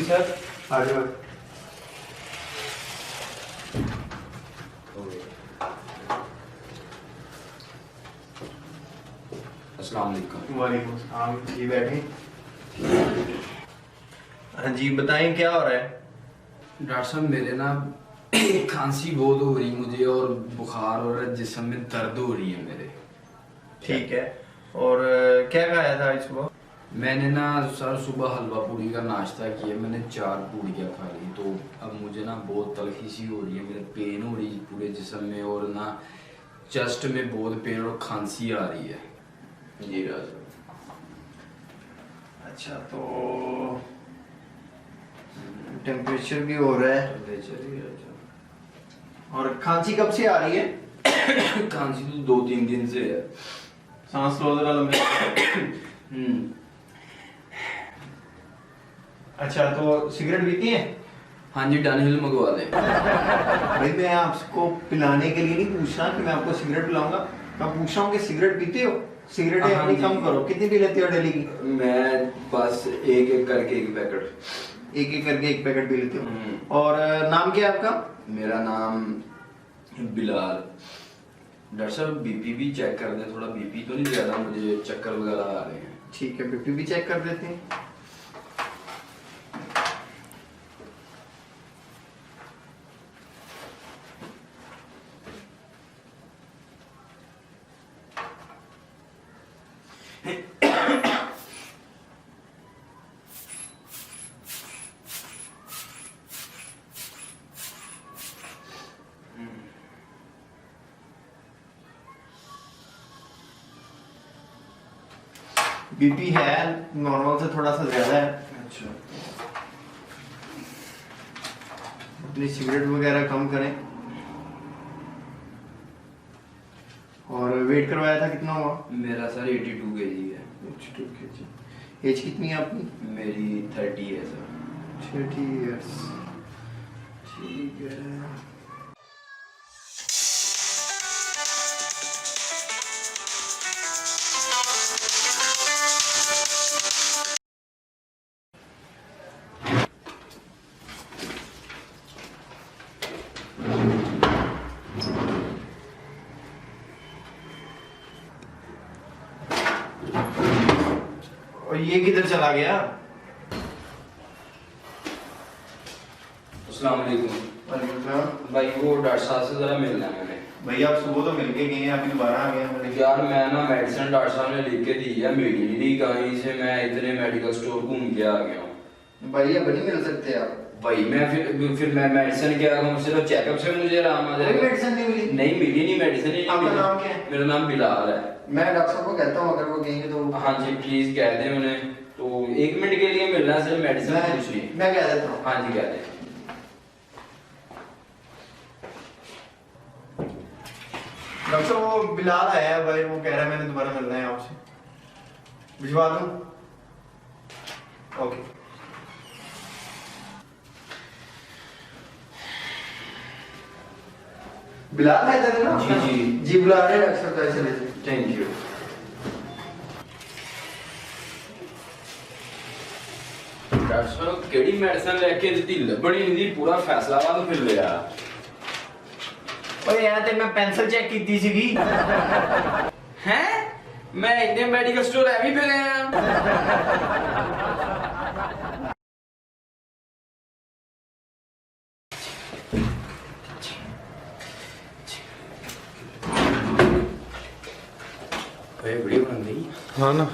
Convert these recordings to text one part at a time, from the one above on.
Sir. आ जाओ। अस्सलाम वालेकुम। वालेकुम सलाम जी, बैठे। हाँ जी बताएं क्या हो रहा है? डॉक्टर साहब मेरे ना खांसी बहुत हो रही मुझे और बुखार हो रहा है, जिस्म में दर्द हो रही है मेरे। ठीक है। और क्या खाया था आज सुबह? मैंने ना सर सुबह हलवा पूड़ी का नाश्ता किया, मैंने 4 पूड़ियाँ खा ली। तो अब मुझे ना बहुत तलखी सी हो रही है, मेरे पेन हो रही है पूरे जिस्म में, और ना चेस्ट में बहुत पेन और खांसी आ रही है। जी डॉक्टर। अच्छा, तो टेम्परेचर भी हो रहा है और खांसी कब से आ रही है? खांसी तो 2-3 दिन से है। सांस लो जरा लंबे। अच्छा, तो सिगरेट पीती हैं? हाँ जी, डाउनहिल मंगवा दें। भाई मैं आपको पिलाने के लिए नहीं पूछ रहा कि मैं आपको सिगरेट पिलाऊंगा, मैं पूछ रहा हूँ कि सिगरेट पीते हो? सिगरेट हाँ अपनी जी। कम करो। कितनी पी लेते हो डेली की? मैं बस एक एक करके एक पैकेट। एक एक करके एक पैकेट पी लेते हो। और नाम क्या है आपका? मेरा नाम बिलाल। डॉक्टर साहब बीपी भी चेक कर दें, थोड़ा बीपी तो नहीं ज्यादा, मुझे चक्कर वगैरह आ रहे हैं। ठीक है, बीपी भी चेक कर देते हैं। बीपी है नॉर्मल से थोड़ा सा ज्यादा है। अच्छा। अपनी सिगरेट वगैरह कम करें। और वेट करवाया था, कितना हुआ? मेरा सर 82 kg है। 82 kg। एज कितनी है आपकी? मेरी 30 है सर। 30 इयर्स। ठीक है। और ये किधर चला गया? अस्सलाम वालेकुम। भाई वो डॉक्टर साहब से जरा मिलना है मैंने। भैया आप सुबह तो मिलके गए हैं, अभी दोबारा आ गए हैं। यार मैं ना मेडिसिन डॉक्टर साहब ने लिख के दी है, मिली नहीं कहीं से, मैं इतने मेडिकल स्टोर घूम के आ गया हूँ। भैया नहीं मिल सकते आप? भाई मैं फिर मैं मेडिसिन क्या करूँ, सिर्फ चेकअप से मुझे आराम आ जाएगा? मेडिसिन नहीं मिली? नहीं मिली, नहीं मेडिसिन ही नहीं आपका मिली। नाम क्या है? मेरा नाम बिलाल है। मैं डॉक्टर साहब को कहता हूँ, अगर वो कहेंगे तो। हाँ जी प्लीज कह दें उन्हें। तो 1 मिनट के लिए मिलना है, सिर्फ मेडिसिन पूछनी है। मैं कह देता हूँ। हाँ जी कह दें। डॉक्टर साहब वो बिलाल आया है भाई, वो कह रहा है मैंने दोबारा मिलना है आपसे, भिजवा दूँ? ओके। बिलाल है इधर ना? जी बुला रहे हैं डॉक्टर साहब, तो चले जाइए। Thank you. डॉक्टर साहब केड़ी मेडिसिन लेके दी लबड़ी नहीं, पूरा फैसलाबाद फिर लिया। ओए यार, ते मैं पेंसिल चेक कीती सीगी। हैं? मैं इतने मेडिकल स्टोर है भी फिर वीडियो बन गई। हाँ ना।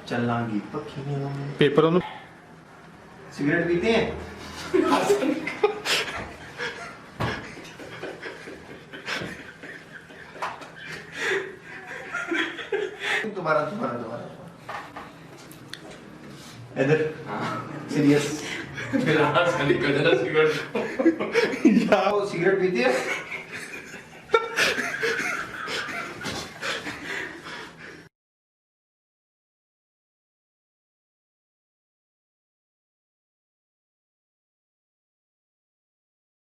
चलांगी पक्की नहीं। पेपर ਉਹਨੂੰ सिगरेट पीते हैं? दोबारा दोबारा दोबारा इधर। सीरियस। फिर आज निकल जरा सिगरेट। वो सिगरेट पीती है?